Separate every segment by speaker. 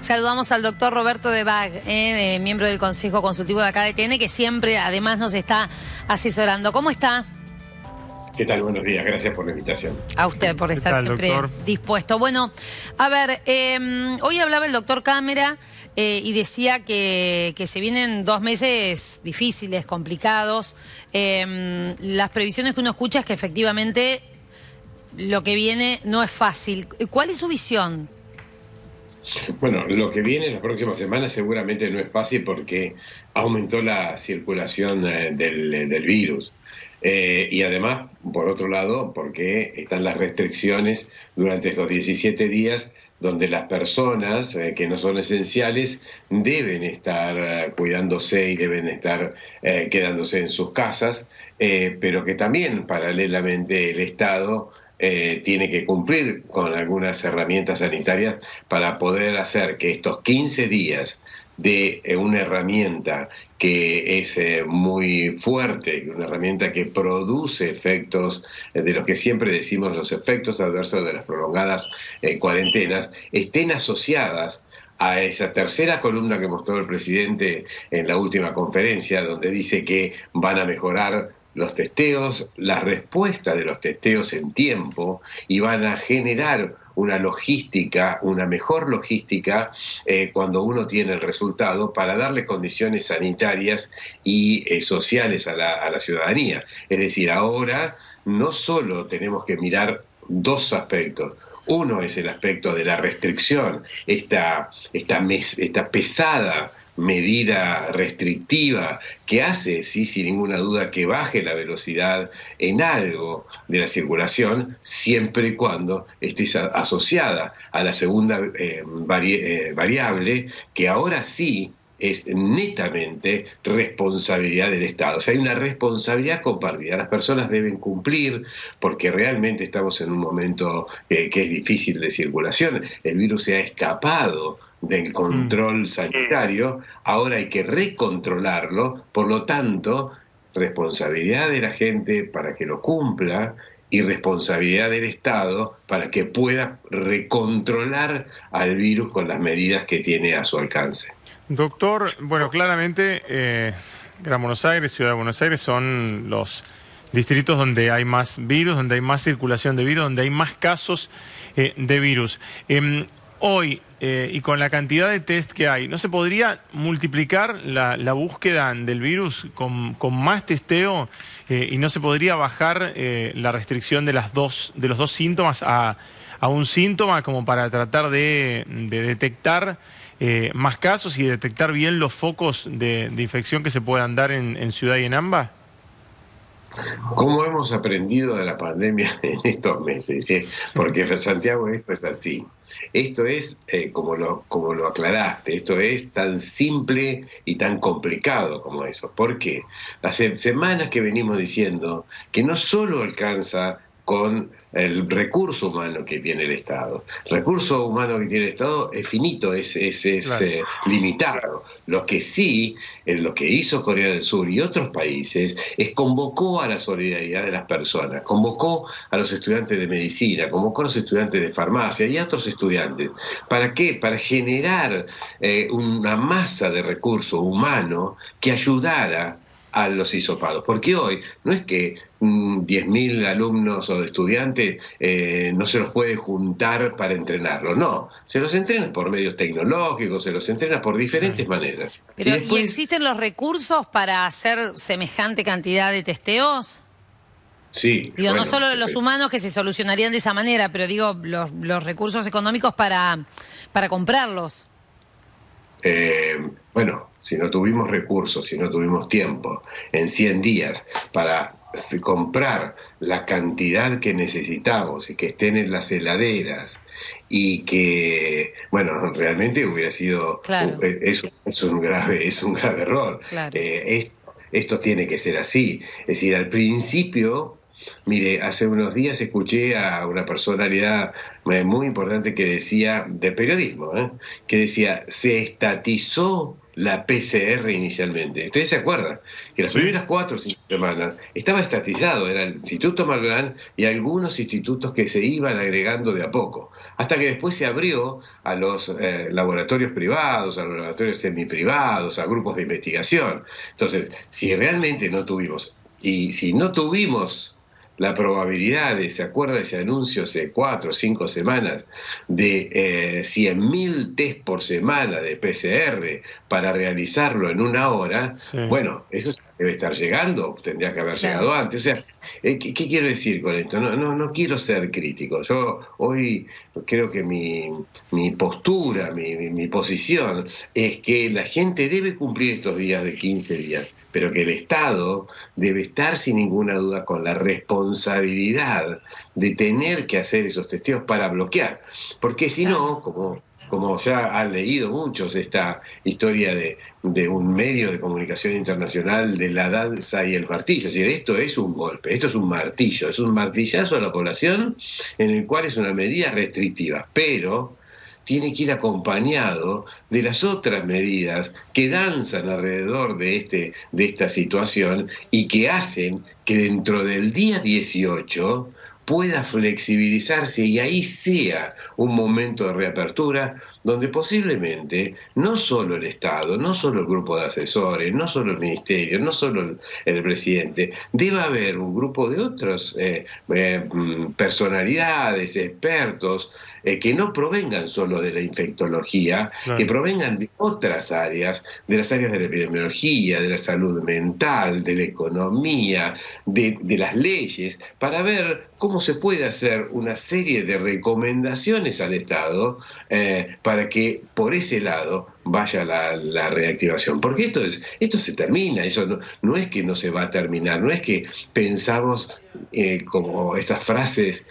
Speaker 1: Saludamos al doctor Roberto de Bag, miembro del Consejo Consultivo de acá de TN, que siempre además nos está asesorando. ¿Cómo está?
Speaker 2: ¿Qué tal? Buenos días, gracias por la invitación.
Speaker 1: A usted por estar siempre dispuesto. Bueno, a ver, hoy hablaba el doctor Cámara y decía que se vienen 2 meses difíciles, complicados. Las previsiones que uno escucha es que efectivamente lo que viene no es fácil. ¿Cuál es su visión?
Speaker 2: Bueno, lo que viene en las próximas semanas seguramente no es fácil porque aumentó la circulación del virus. Y además, por otro lado, porque están las restricciones durante estos 17 días donde las personas que no son esenciales deben estar cuidándose y deben estar quedándose en sus casas, pero que también paralelamente el Estado tiene que cumplir con algunas herramientas sanitarias para poder hacer que estos 15 días de una herramienta que es muy fuerte, una herramienta que produce efectos de los que siempre decimos los efectos adversos de las prolongadas cuarentenas, estén asociadas a esa tercera columna que mostró el presidente en la última conferencia, donde dice que van a mejorar los testeos, la respuesta de los testeos en tiempo, y van a generar una logística, una mejor logística cuando uno tiene el resultado para darle condiciones sanitarias y sociales a la ciudadanía. Es decir, ahora no solo tenemos que mirar 2 aspectos. Uno es el aspecto de la restricción, esta pesada medida restrictiva que hace, sí, sin ninguna duda, que baje la velocidad en algo de la circulación, siempre y cuando esté asociada a la segunda variable, que ahora sí es netamente responsabilidad del Estado. O sea, hay una responsabilidad compartida. Las personas deben cumplir porque realmente estamos en un momento que es difícil de circulación. El virus se ha escapado del control sanitario, ahora hay que recontrolarlo, por lo tanto, responsabilidad de la gente para que lo cumpla y responsabilidad del Estado para que pueda recontrolar al virus con las medidas que tiene a su alcance.
Speaker 3: Doctor, bueno, claramente Gran Buenos Aires, Ciudad de Buenos Aires son los distritos donde hay más virus, donde hay más circulación de virus, donde hay más casos de virus. Hoy, y con la cantidad de test que hay, ¿no se podría multiplicar la búsqueda del virus con más testeo y no se podría bajar la restricción de los dos síntomas a un síntoma como para tratar de detectar más casos y detectar bien los focos de infección que se puedan dar en Ciudad y en AMBA?
Speaker 2: ¿Cómo hemos aprendido de la pandemia en estos meses? Porque Santiago, esto es así. Esto es, como lo aclaraste, esto es tan simple y tan complicado como eso. ¿Por qué? Hace semanas que venimos diciendo que no solo alcanza con el recurso humano que tiene el Estado. El recurso humano que tiene el Estado es finito, es claro, limitado. Lo que sí, lo que hizo Corea del Sur y otros países, es convocó a la solidaridad de las personas, convocó a los estudiantes de medicina, convocó a los estudiantes de farmacia y a otros estudiantes. ¿Para qué? Para generar una masa de recurso humano que ayudara a los hisopados, porque hoy no es que 10.000 alumnos o estudiantes no se los puede juntar para entrenarlos, no, se los entrena por medios tecnológicos, se los entrena por diferentes maneras.
Speaker 1: Pero, ¿y existen los recursos para hacer semejante cantidad de testeos?
Speaker 2: Sí.
Speaker 1: Digo, bueno, no solo los humanos que se solucionarían de esa manera, pero digo, los recursos económicos para comprarlos.
Speaker 2: Bueno, si no tuvimos recursos, si no tuvimos tiempo en 100 días para comprar la cantidad que necesitamos y que estén en las heladeras y que, bueno, realmente hubiera sido, claro, es un grave error. Claro. Esto tiene que ser así. Es decir, al principio, mire, hace unos días escuché a una personalidad muy importante que decía, del periodismo, que decía, se estatizó la PCR inicialmente. Ustedes se acuerdan que las primeras 4 o 5 semanas estaba estatizado, era el Instituto Malbrán y algunos institutos que se iban agregando de a poco, hasta que después se abrió a los laboratorios privados, a los laboratorios semiprivados, a grupos de investigación. Entonces, si realmente no tuvimos, y si no tuvimos la probabilidad ¿se acuerda ese anuncio hace 4 o 5 semanas de 100.000 test por semana de PCR para realizarlo en 1 hora? Sí. Bueno, eso debe estar llegando, tendría que haber llegado antes. O sea, ¿qué quiero decir con esto? No quiero ser crítico. Yo hoy creo que mi postura, mi posición es que la gente debe cumplir estos días de 15 días, pero que el Estado debe estar sin ninguna duda con la responsabilidad de tener que hacer esos testeos para bloquear. Porque si no, como ya han leído muchos, esta historia de un medio de comunicación internacional de la danza y el martillo. Es decir, esto es un golpe, esto es un martillo, es un martillazo a la población en el cual es una medida restrictiva, pero tiene que ir acompañado de las otras medidas que danzan alrededor de esta situación y que hacen que dentro del día 18 pueda flexibilizarse y ahí sea un momento de reapertura donde posiblemente no solo el Estado, no solo el grupo de asesores, no solo el ministerio, no solo el presidente, deba haber un grupo de otras personalidades, expertos, que no provengan solo de la infectología, claro, que provengan de otras áreas, de las áreas de la epidemiología, de la salud mental, de la economía, de las leyes, para ver cómo se puede hacer una serie de recomendaciones al Estado para que por ese lado vaya la reactivación. Porque esto se termina, eso no es que no se va a terminar, no es que pensamos como estas frases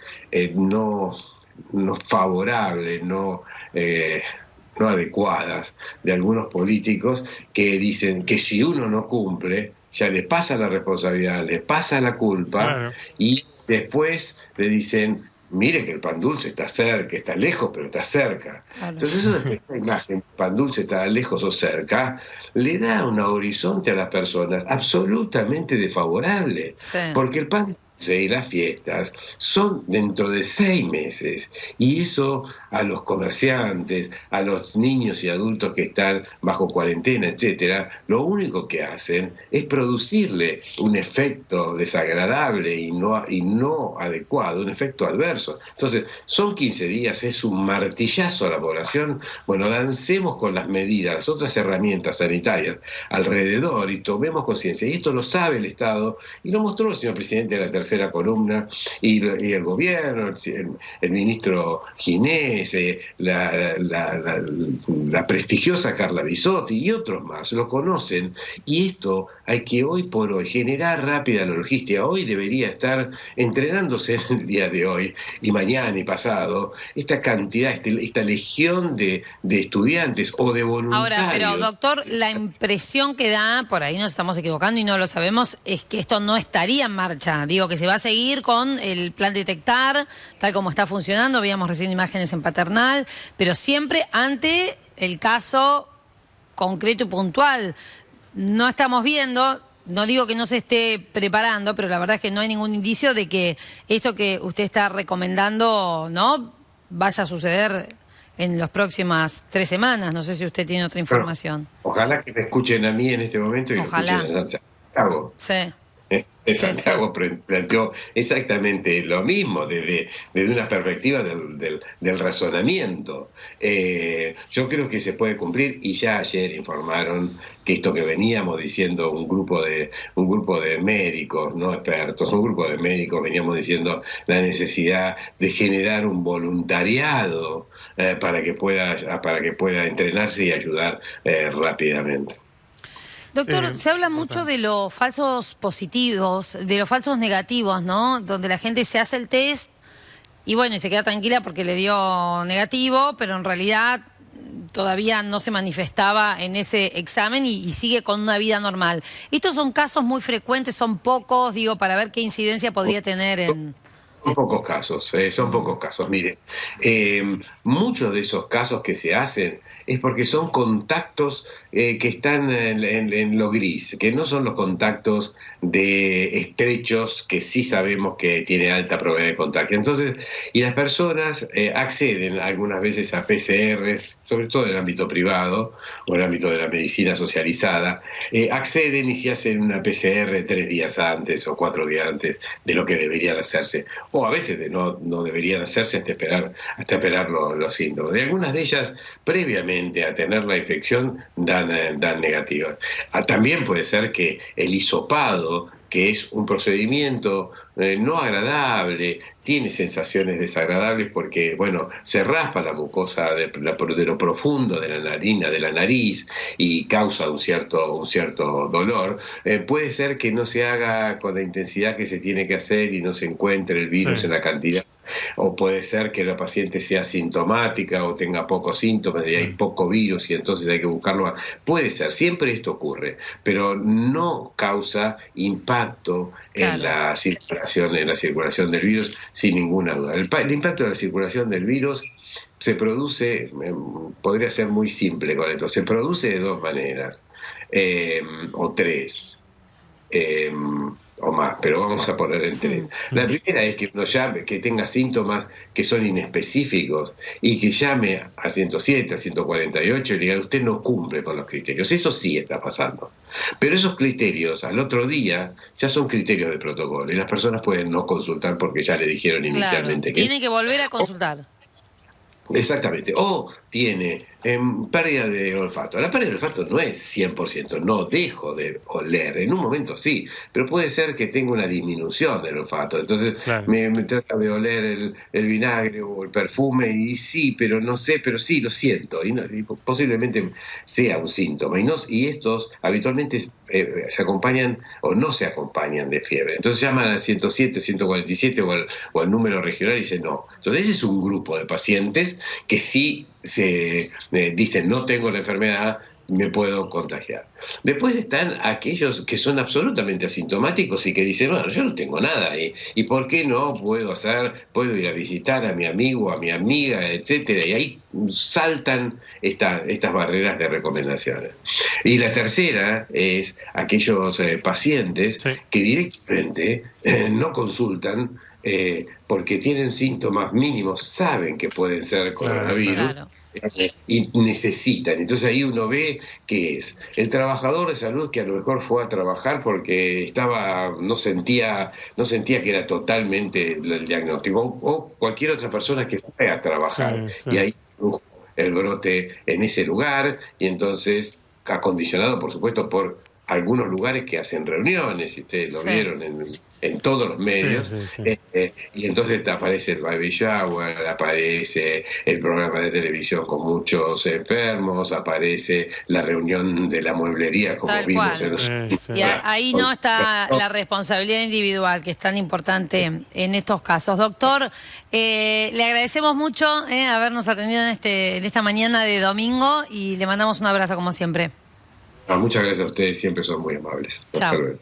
Speaker 2: no favorables, no adecuadas de algunos políticos que dicen que si uno no cumple, ya le pasa la responsabilidad, le pasa la culpa, claro, y después le dicen, mire que el pan dulce está cerca, está lejos, pero está cerca. Claro. Entonces eso de esta imagen, pan dulce está lejos o cerca, le da un horizonte a las personas absolutamente desfavorable. Sí. Porque el pan dulce y las fiestas son dentro de 6 meses. Y eso a los comerciantes, a los niños y adultos que están bajo cuarentena, etcétera, lo único que hacen es producirle un efecto desagradable y no adecuado, un efecto adverso. Entonces, son 15 días, es un martillazo a la población. Bueno, dancemos con las medidas, las otras herramientas sanitarias alrededor y tomemos conciencia. Y esto lo sabe el Estado y lo mostró el señor presidente de la tercera columna y el gobierno, el ministro Ginés, la prestigiosa Carla Bisotti y otros más lo conocen, y esto hay que hoy por hoy generar rápida la logística. Hoy debería estar entrenándose en el día de hoy y mañana y pasado esta cantidad, esta legión de estudiantes o de voluntarios.
Speaker 1: Ahora, pero doctor, la impresión que da, por ahí nos estamos equivocando y no lo sabemos, es que esto no estaría en marcha. Digo que se va a seguir con el plan detectar, tal como está funcionando. Veíamos recién imágenes en Paternal, pero siempre ante el caso concreto y puntual. No estamos viendo, no digo que no se esté preparando, pero la verdad es que no hay ningún indicio de que esto que usted está recomendando, ¿no?, vaya a suceder en las próximas 3 semanas. No sé si usted tiene otra información.
Speaker 2: Bueno, ojalá que me escuchen a mí en este momento y ojalá lo escuchen a Santiago.
Speaker 1: Sí.
Speaker 2: Santiago planteó exactamente lo mismo desde una perspectiva del razonamiento. Yo creo que se puede cumplir, y ya ayer informaron que esto que veníamos diciendo un grupo de médicos, no expertos, un grupo de médicos veníamos diciendo la necesidad de generar un voluntariado para que pueda entrenarse y ayudar rápidamente.
Speaker 1: Doctor, se habla mucho de los falsos positivos, de los falsos negativos, ¿no? Donde la gente se hace el test y bueno, y se queda tranquila porque le dio negativo, pero en realidad todavía no se manifestaba en ese examen y sigue con una vida normal. Estos son casos muy frecuentes, son pocos, digo, para ver qué incidencia podría tener en...
Speaker 2: Son pocos casos, son pocos casos. Mire, muchos de esos casos que se hacen es porque son contactos que están en lo gris, que no son los contactos de estrechos que sí sabemos que tiene alta probabilidad de contagio. Entonces, y las personas acceden algunas veces a PCRs, sobre todo en el ámbito privado o en el ámbito de la medicina socializada, acceden y se hacen una PCR 3 días antes o 4 días antes de lo que deberían hacerse. O a veces no deberían hacerse hasta esperar los síntomas. Y algunas de ellas, previamente a tener la infección, dan negativas. También puede ser que el hisopado, que es un procedimiento no agradable, tiene sensaciones desagradables porque, bueno, se raspa la mucosa de lo profundo de la narina, de la nariz, y causa un cierto dolor. Puede ser que no se haga con la intensidad que se tiene que hacer y no se encuentre el virus en la cantidad. O puede ser que la paciente sea sintomática o tenga pocos síntomas y hay poco virus y entonces hay que buscarlo. Puede ser, siempre esto ocurre, pero no causa impacto en la circulación del virus, sin ninguna duda. El impacto de la circulación del virus se produce, podría ser muy simple con esto, se produce de 2 maneras, o 3. O más, pero vamos a poner en 3. La primera es que uno llame, que tenga síntomas que son inespecíficos y que llame a 107, a 148 y diga: usted no cumple con los criterios. Eso sí está pasando. Pero esos criterios al otro día ya son criterios de protocolo y las personas pueden no consultar porque ya le dijeron inicialmente que
Speaker 1: tiene que volver a consultar.
Speaker 2: Exactamente. O tiene pérdida de olfato. La pérdida de olfato no es 100%, no dejo de oler. En un momento sí, pero puede ser que tenga una disminución del olfato. Entonces me trata de oler el vinagre o el perfume y sí, pero no sé, pero sí lo siento. Y posiblemente sea un síntoma. Y estos habitualmente se acompañan o no se acompañan de fiebre. Entonces llaman al 107, 147 o al número regional y dicen no. Entonces ese es un grupo de pacientes que sí se dicen: no tengo la enfermedad, me puedo contagiar. Después están aquellos que son absolutamente asintomáticos y que dicen: bueno, yo no tengo nada, ¿y por qué no puedo ir a visitar a mi amigo, a mi amiga, etcétera? Y ahí saltan estas barreras de recomendaciones. Y la tercera es aquellos pacientes que directamente no consultan porque tienen síntomas mínimos, saben que pueden ser coronavirus. Claro. Y necesitan. Entonces ahí uno ve que es el trabajador de salud que a lo mejor fue a trabajar porque no sentía que era totalmente el diagnóstico, o cualquier otra persona que fue a trabajar y ahí el brote en ese lugar, y entonces acondicionado por supuesto por algunos lugares que hacen reuniones, si ustedes lo vieron en todos los medios, y entonces aparece el baby shower, aparece el programa de televisión con muchos enfermos, aparece la reunión de la mueblería como
Speaker 1: tal
Speaker 2: vimos en los...
Speaker 1: Y ahí no está la responsabilidad individual, que es tan importante en estos casos. Doctor, le agradecemos mucho habernos atendido en esta mañana de domingo y le mandamos un abrazo como siempre.
Speaker 2: Muchas gracias a ustedes, siempre son muy amables.
Speaker 1: Chao.